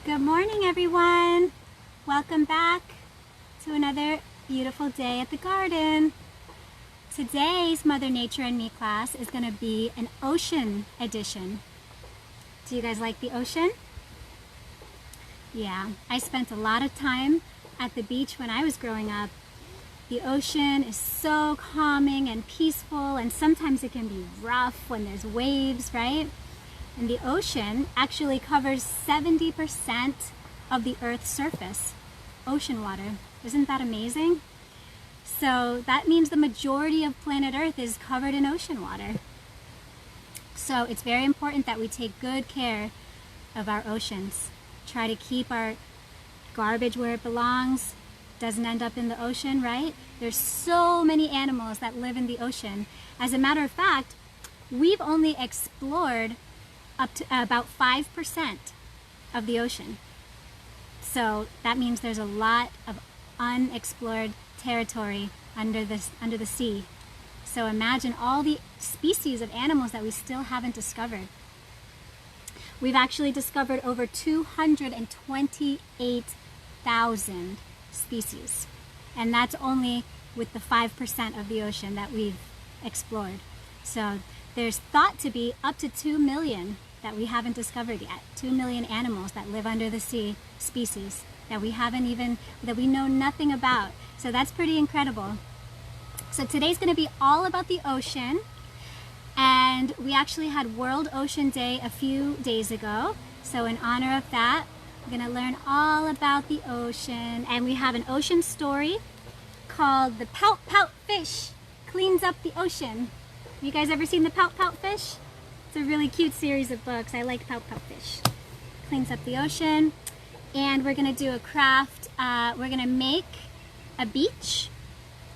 Good morning, everyone. Welcome back to another beautiful day at the garden. Today's Mother Nature and Me class is going to be an ocean edition. Do you guys like the ocean? Yeah, I spent a lot of time at the beach when I was growing up. The ocean is so calming and peaceful, and sometimes it can be rough when there's waves, right? And the ocean actually covers 70% of the Earth's surface, ocean water. Isn't that amazing? So that means the majority of planet Earth is covered in ocean water. So it's very important that we take good care of our oceans. Try to keep our garbage where it belongs, doesn't end up in the ocean, right? There's so many animals that live in the ocean. As a matter of fact, we've only explored up to about 5% of the ocean. So that means there's a lot of unexplored territory under the sea. So imagine all the species of animals that we still haven't discovered. We've actually discovered over 228,000 species. And that's only with the 5% of the ocean that we've explored. So there's thought to be up to 2 million that we haven't discovered yet. 2 million animals that live under the sea, species that we know nothing about. So that's pretty incredible. So today's going to be all about the ocean. And we actually had World Ocean Day a few days ago. So in honor of that, we're going to learn all about the ocean. And we have an ocean story called The Pout Fish Cleans Up the Ocean. You guys ever seen the Pout Fish? It's a really cute series of books. I like Pout Fish. Cleans up the ocean. And we're going to do a craft. We're going to make a beach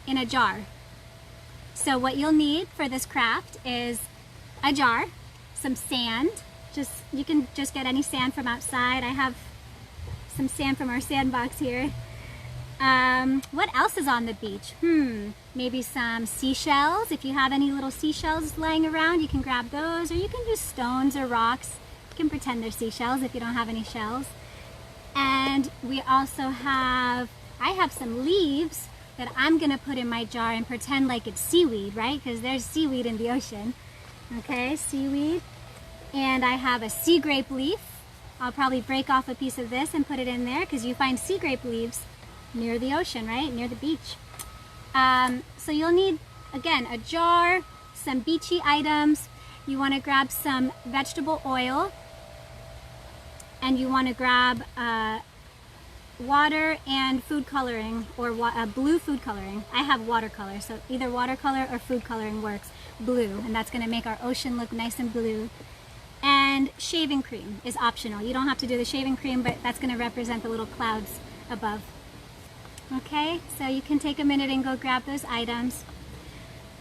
in a jar. So what you'll need for this craft is a jar, some sand. You can just get any sand from outside. I have some sand from our sandbox here. What else is on the beach? Maybe some seashells. If you have any little seashells laying around, you can grab those, or you can use stones or rocks. You can pretend they're seashells if you don't have any shells. And we also I have some leaves that I'm gonna put in my jar and pretend like it's seaweed, right? Because there's seaweed in the ocean. Okay, seaweed. And I have a sea grape leaf. I'll probably break off a piece of this and put it in there, because you find sea grape leaves near the ocean, right? Near the beach. So you'll need, again, a jar, some beachy items. You want to grab some vegetable oil, and you want to grab water and food coloring, or blue food coloring. I have watercolor, so either watercolor or food coloring works. Blue, and that's going to make our ocean look nice and blue. And shaving cream is optional. You don't have to do the shaving cream, but that's going to represent the little clouds above. Okay, so you can take a minute and go grab those items.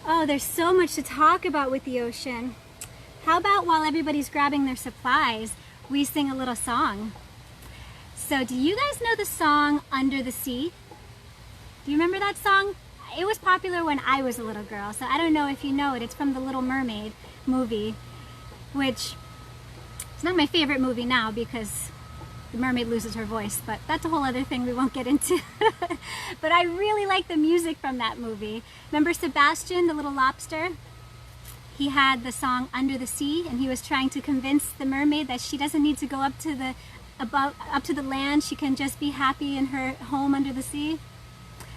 Oh, there's so much to talk about with the ocean. How about while everybody's grabbing their supplies, we sing a little song? So do you guys know the song Under the Sea? Do you remember that song? It was popular when I was a little girl, so I don't know if you know it. It's from the Little Mermaid movie, which is not my favorite movie now because the mermaid loses her voice, but that's a whole other thing we won't get into. But I really like the music from that movie. Remember Sebastian, the little lobster? He had the song Under the Sea, and he was trying to convince the mermaid that she doesn't need to go up to the land. She can just be happy in her home under the sea.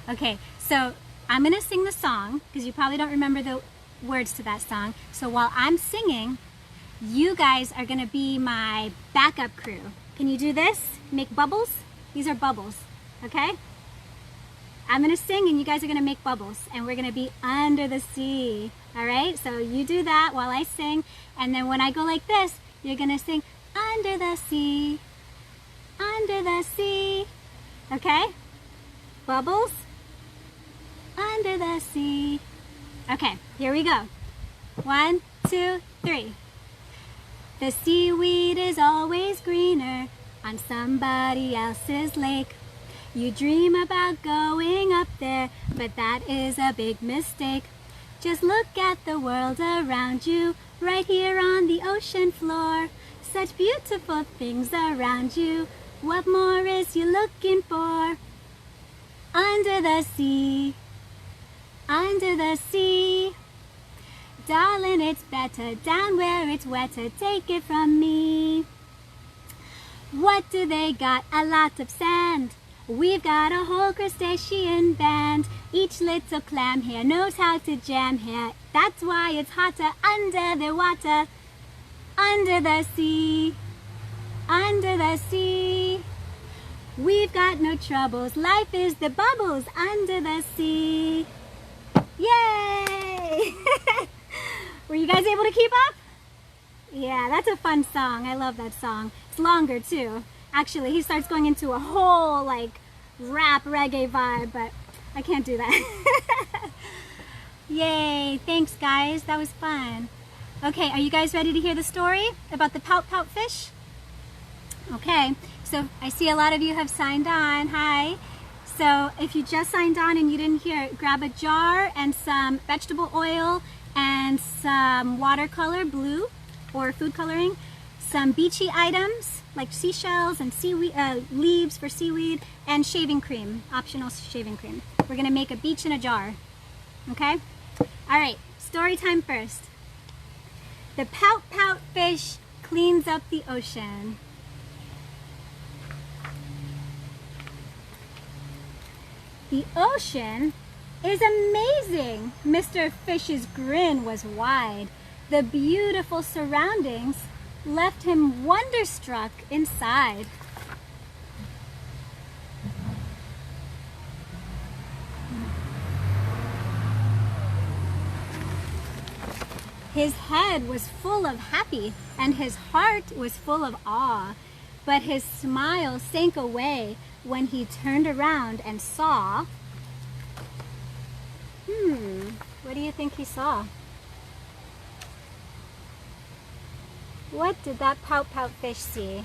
Okay, so I'm gonna sing the song, because you probably don't remember the words to that song. So while I'm singing, you guys are gonna be my backup crew. Can you do this? Make bubbles? These are bubbles, okay? I'm gonna sing and you guys are gonna make bubbles, and we're gonna be under the sea, all right? So you do that while I sing, and then when I go like this, you're gonna sing under the sea, okay? Bubbles, under the sea. Okay, here we go. 1, 2, 3. The seaweed is always greener on somebody else's lake. You dream about going up there, but that is a big mistake. Just look at the world around you, right here on the ocean floor. Such beautiful things around you. What more is you looking for? Under the sea, under the sea. Darling, it's better down where it's wetter. Take it from me. What do they got? A lot of sand. We've got a whole crustacean band. Each little clam here knows how to jam here. That's why it's hotter under the water. Under the sea, under the sea. We've got no troubles. Life is the bubbles under the sea. Yay! Were you guys able to keep up? Yeah, that's a fun song. I love that song. It's longer too. Actually, he starts going into a whole like rap reggae vibe, but I can't do that. Yay, thanks guys. That was fun. Okay, are you guys ready to hear the story about the Pout Pout fish? Okay, so I see a lot of you have signed on. Hi. So if you just signed on and you didn't hear it, grab a jar and some vegetable oil and some watercolor, blue or food coloring, some beachy items like seashells and seaweed, leaves for seaweed, and shaving cream, optional shaving cream. We're gonna make a beach in a jar, okay? All right, story time first. The Pout Pout fish cleans up the ocean. The ocean is amazing. Mr. Fish's grin was wide. The beautiful surroundings left him wonderstruck inside. His head was full of happy and his heart was full of awe, but his smile sank away when he turned around and saw... what do you think he saw? What did that Pout Pout fish see?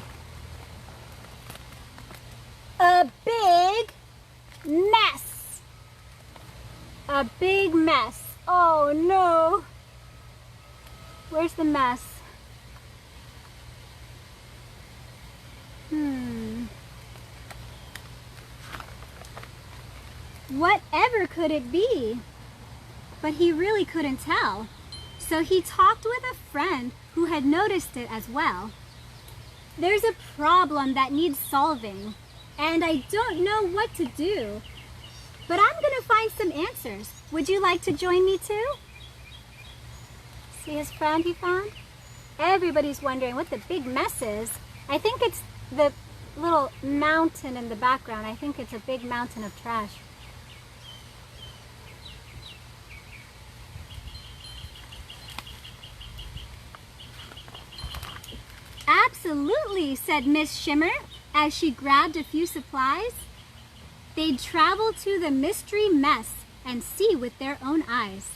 A big mess! A big mess. Oh no! Where's the mess? Whatever could it be? But he really couldn't tell. So he talked with a friend who had noticed it as well. There's a problem that needs solving, and I don't know what to do. But I'm gonna find some answers. Would you like to join me too? See his friend he found? Everybody's wondering what the big mess is. I think it's the little mountain in the background. I think it's a big mountain of trash. Absolutely, said Miss Shimmer as she grabbed a few supplies. They'd travel to the mystery mess and see with their own eyes.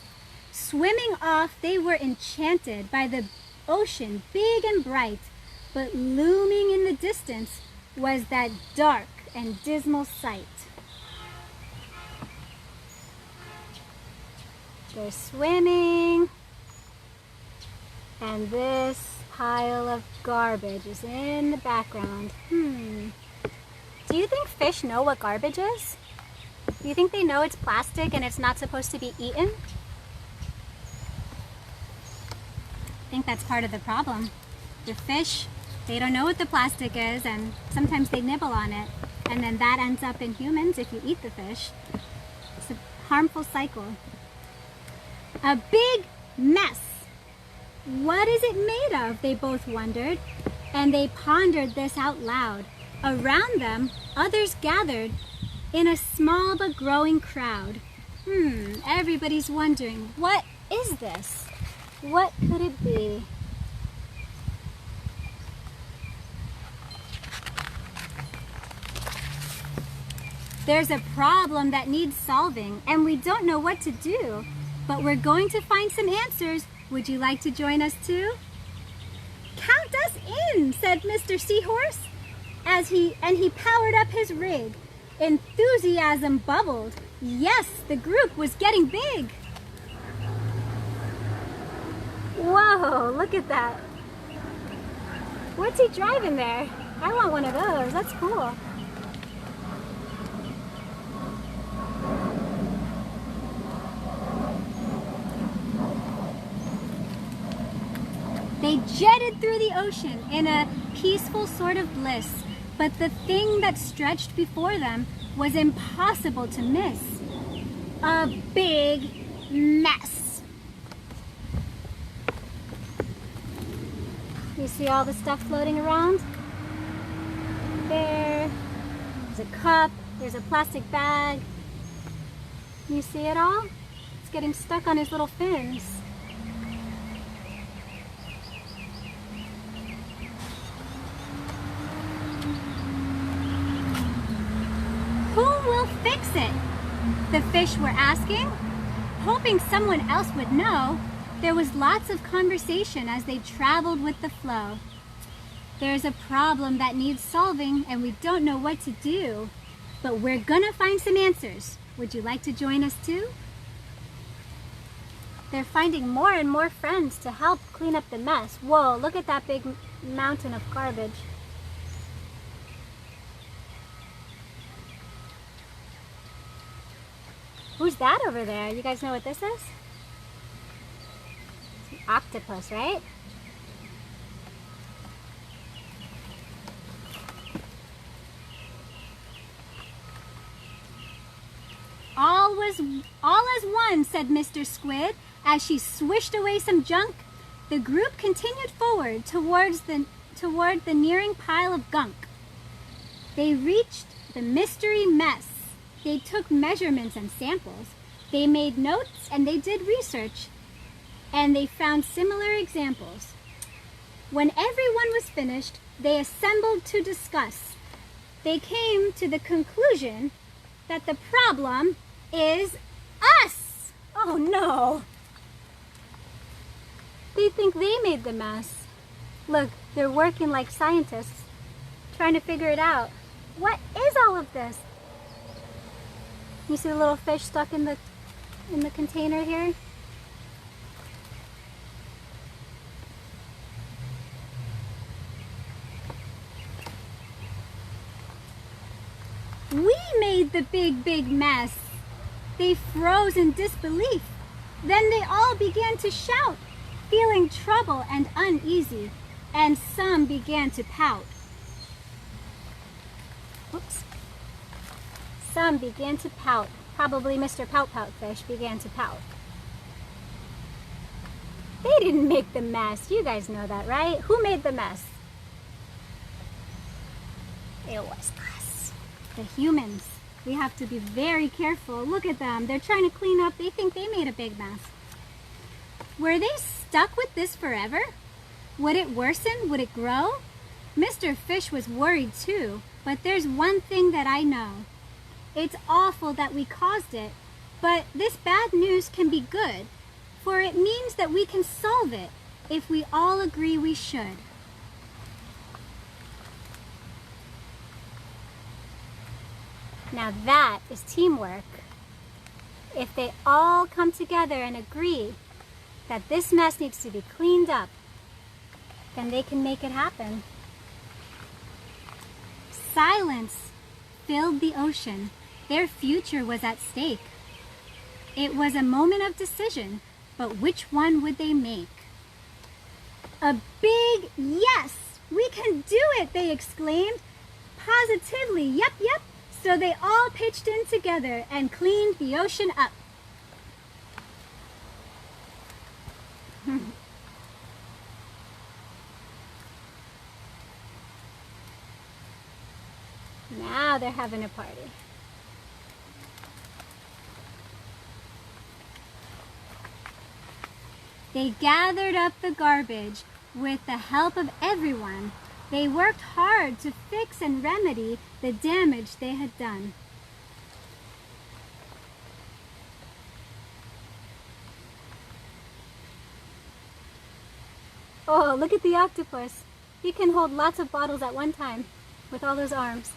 Swimming off, they were enchanted by the ocean, big and bright, but looming in the distance was that dark and dismal sight. They're swimming, and this pile of garbage is in the background. Do you think fish know what garbage is? Do you think they know it's plastic and it's not supposed to be eaten? I think that's part of the problem. The fish, they don't know what the plastic is, and sometimes they nibble on it, and then that ends up in humans if you eat the fish. It's a harmful cycle. A big mess. What is it made of? They both wondered, and they pondered this out loud. Around them, others gathered in a small but growing crowd. Everybody's wondering, what is this? What could it be? There's a problem that needs solving, and we don't know what to do, but we're going to find some answers. Would you like to join us too? Count us in, said Mr. Seahorse, as he powered up his rig. Enthusiasm bubbled. Yes, the group was getting big. Whoa, look at that. What's he driving there? I want one of those. That's cool. They jetted through the ocean in a peaceful sort of bliss, but the thing that stretched before them was impossible to miss. A big mess. You see all the stuff floating around? There's a cup, there's a plastic bag. You see it all? It's getting stuck on his little fins. Who will fix it? The fish were asking. Hoping someone else would know, there was lots of conversation as they traveled with the flow. There's a problem that needs solving and we don't know what to do, but we're gonna find some answers. Would you like to join us too? They're finding more and more friends to help clean up the mess. Whoa, look at that big mountain of garbage. Who's that over there? You guys know what this is? It's an octopus, right? All as one, said Mr. Squid. As she swished away some junk, the group continued forward toward the nearing pile of gunk. They reached the mystery mess. They took measurements and samples. They made notes and they did research. And they found similar examples. When everyone was finished, they assembled to discuss. They came to the conclusion that the problem is us. Oh no. They think they made the mess. Look, they're working like scientists, trying to figure it out. What is all of this? You see the little fish stuck in the container here? We made the big mess. They froze in disbelief. Then they all began to shout, feeling trouble and uneasy, and some began to pout. Oops. Some began to pout. Probably Mr. Pout Fish began to pout. They didn't make the mess. You guys know that, right? Who made the mess? It was us. The humans. We have to be very careful. Look at them. They're trying to clean up. They think they made a big mess. Were they stuck with this forever? Would it worsen? Would it grow? Mr. Fish was worried too, but there's one thing that I know. It's awful that we caused it, but this bad news can be good, for it means that we can solve it if we all agree we should. Now that is teamwork. If they all come together and agree that this mess needs to be cleaned up, then they can make it happen. Silence filled the ocean. Their future was at stake. It was a moment of decision, but which one would they make? A big yes! We can do it, they exclaimed. Positively, yep. So they all pitched in together and cleaned the ocean up. Now they're having a party. They gathered up the garbage with the help of everyone. They worked hard to fix and remedy the damage they had done. Oh, look at the octopus. He can hold lots of bottles at one time with all those arms.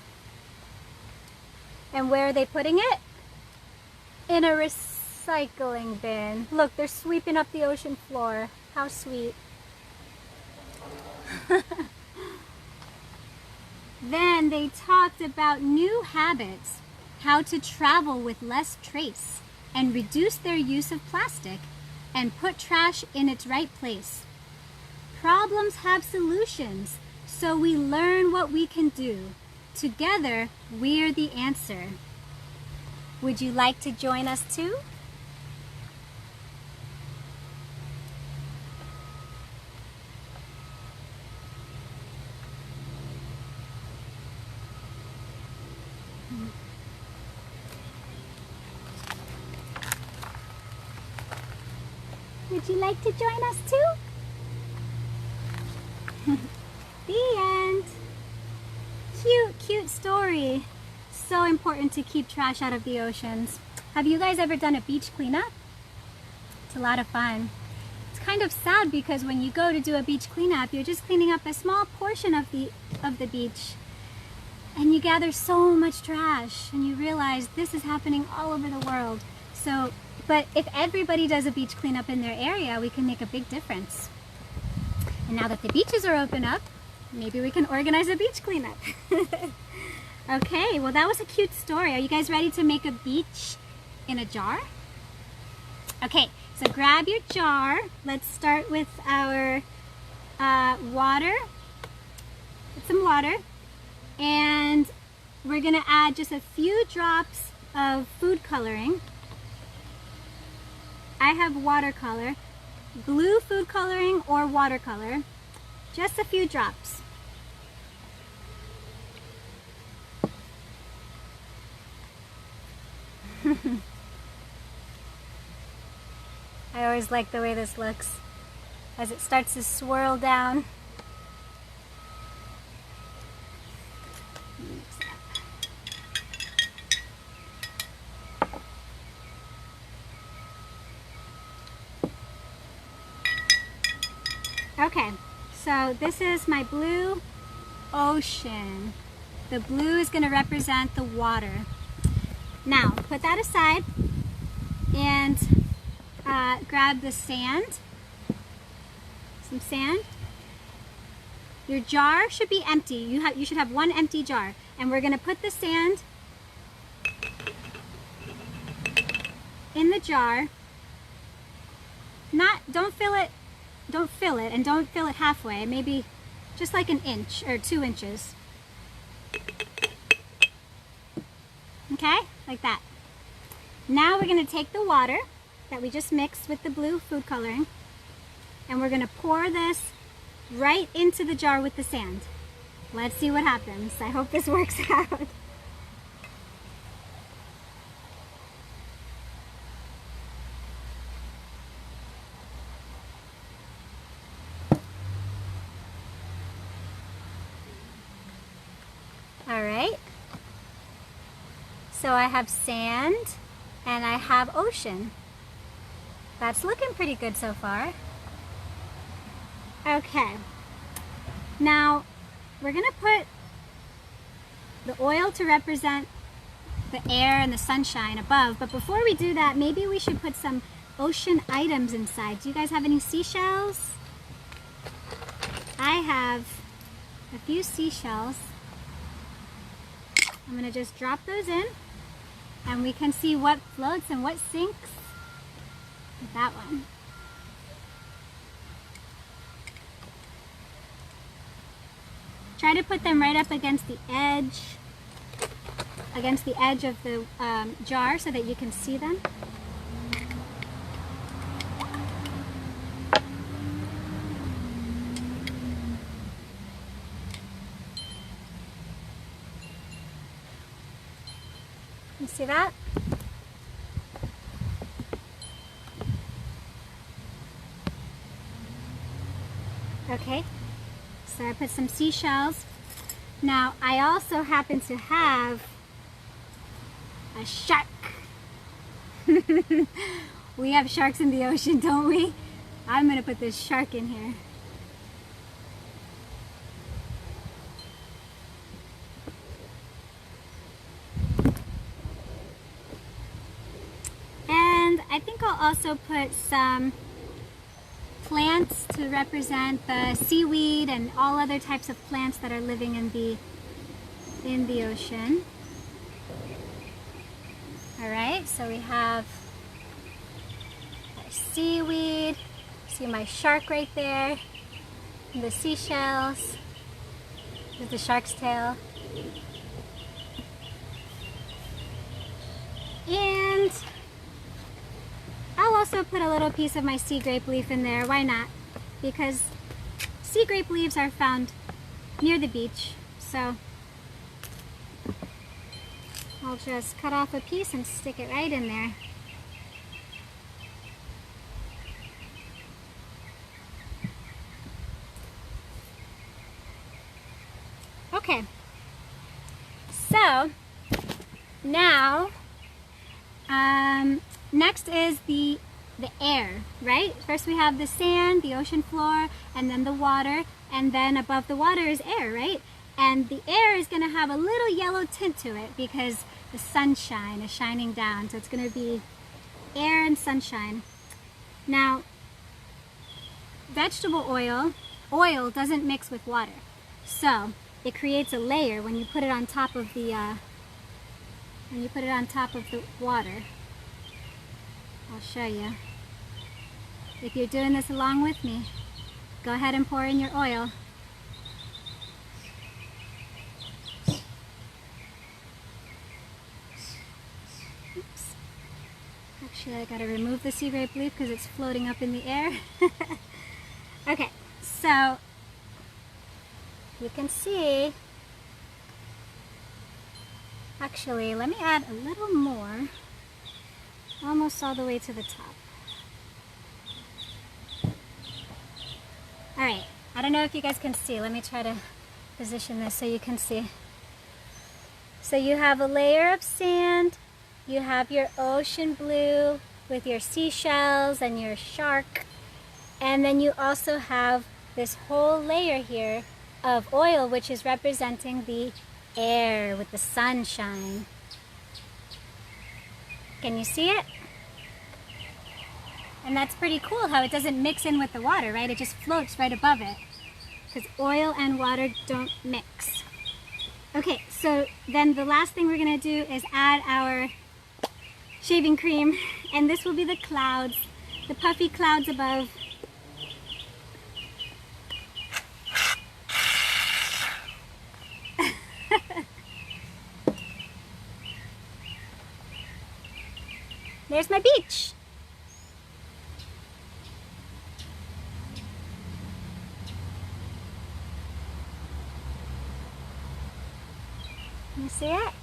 And where are they putting it? In a recycling bin. Look, they're sweeping up the ocean floor. How sweet. they talked about new habits, how to travel with less trace and reduce their use of plastic and put trash in its right place. Problems have solutions, so we learn what we can do. Together, we're the answer. Would you like to join us too? Would you like to join us too? The end. Cute story. So important to keep trash out of the oceans. Have you guys ever done a beach cleanup? It's a lot of fun. It's kind of sad because when you go to do a beach cleanup, you're just cleaning up a small portion of the beach. And you gather so much trash and you realize this is happening all over the world. But if everybody does a beach cleanup in their area, we can make a big difference. And now that the beaches are open up, maybe we can organize a beach cleanup. Okay, well that was a cute story. Are you guys ready to make a beach in a jar? Okay, so grab your jar. Let's start with our water. Get some water. And we're gonna add just a few drops of food coloring. I have watercolor, blue food coloring or watercolor, just a few drops. I always like the way this looks as it starts to swirl down. Okay, so this is my blue ocean. The blue is going to represent the water. Now, put that aside and grab the sand, some sand. Your jar should be empty. You should have one empty jar. And we're going to put the sand in the jar. Don't fill it and don't fill it halfway, maybe just like an inch or 2 inches. Okay, like that. Now we're going to take the water that we just mixed with the blue food coloring and we're going to pour this right into the jar with the sand. Let's see what happens. I hope this works out. Alright, so I have sand and I have ocean. That's looking pretty good so far. Okay, now we're going to put the oil to represent the air and the sunshine above, but before we do that, maybe we should put some ocean items inside. Do you guys have any seashells? I have a few seashells. I'm going to just drop those in and we can see what floats and what sinks. That one. Try to put them right up against the edge of the jar so that you can see them. You see that? Okay, so I put some seashells. Now I also happen to have a shark. We have sharks in the ocean, don't we? I'm gonna put this shark in here. I think I'll also put some plants to represent the seaweed and all other types of plants that are living in the in the ocean. All right, so we have our seaweed. See my shark right there. And the seashells. There's the shark's tail. And I'll also put a little piece of my sea grape leaf in there. Why not? Because sea grape leaves are found near the beach. So I'll just cut off a piece and stick it right in there. Okay, so now next is the air, right? First we have the sand, the ocean floor, and then the water, and then above the water is air, right? And the air is going to have a little yellow tint to it because the sunshine is shining down, so it's going to be air and sunshine. Now, vegetable oil doesn't mix with water, so it creates a layer when you put it on top of the water. I'll show you. If you're doing this along with me, go ahead and pour in your oil. Oops. Actually, I gotta remove the sea grape leaf because it's floating up in the air. Okay, so you can see, actually, let me add a little more, almost all the way to the top. All right, I don't know if you guys can see. Let me try to position this so you can see. So you have a layer of sand, you have your ocean blue with your seashells and your shark, and then you also have this whole layer here of oil, which is representing the air with the sunshine. Can you see it? And that's pretty cool how it doesn't mix in with the water, right? It just floats right above it because oil and water don't mix. Okay, so then the last thing we're gonna do is add our shaving cream, and this will be the clouds, the puffy clouds above. There's my beach. You see it?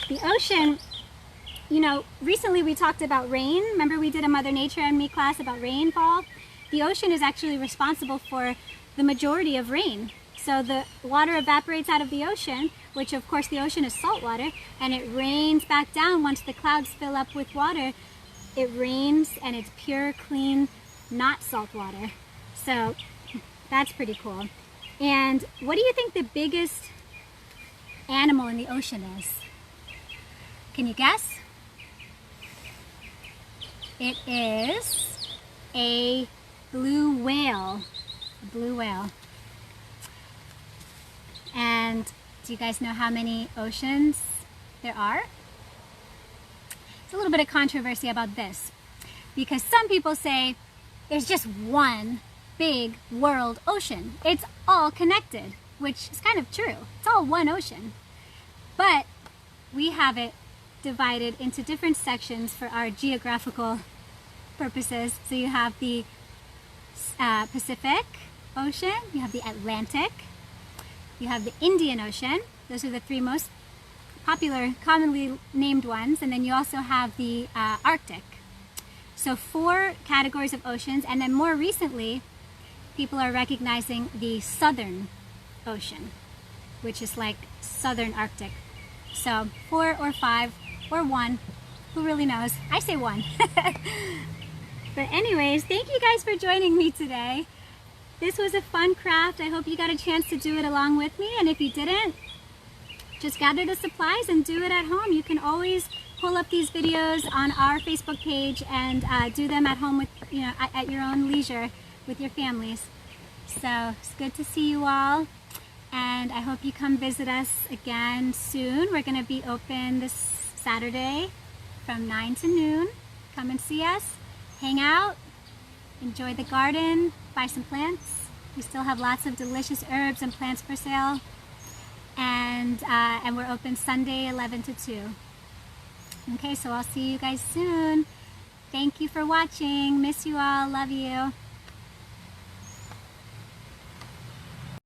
The ocean, you know, recently we talked about rain. Remember we did a Mother Nature and Me class about rainfall? The ocean is actually responsible for the majority of rain. So the water evaporates out of the ocean, which of course the ocean is salt water, and it rains back down once the clouds fill up with water. It rains and it's pure, clean, not salt water. So that's pretty cool. And what do you think the biggest animal in the ocean is? Can you guess? It is a blue whale. A blue whale. And do you guys know how many oceans there are? There's a little bit of controversy about this because some people say there's just one big world ocean. It's all connected, which is kind of true. It's all one ocean. But we have it divided into different sections for our geographical purposes. So you have the Pacific Ocean, you have the Atlantic, you have the Indian Ocean. Those are the three most popular, commonly named ones. And then you also have the Arctic. So 4 categories of oceans. And then more recently, people are recognizing the Southern Ocean, which is like Southern Arctic. So 4 or 5 or 1, who really knows? I say 1. But anyways, thank you guys for joining me today. This was a fun craft. I hope you got a chance to do it along with me. And if you didn't, just gather the supplies and do it at home. You can always pull up these videos on our Facebook page and do them at home with, at your own leisure with your families. So it's good to see you all, and I hope you come visit us again soon. We're going to be open this Saturday from 9 to noon. Come and see us, hang out, enjoy the garden, buy some plants. We still have lots of delicious herbs and plants for sale. And we're open Sunday 11 to 2. Okay, so I'll see you guys soon. Thank you for watching. Miss you all. Love you.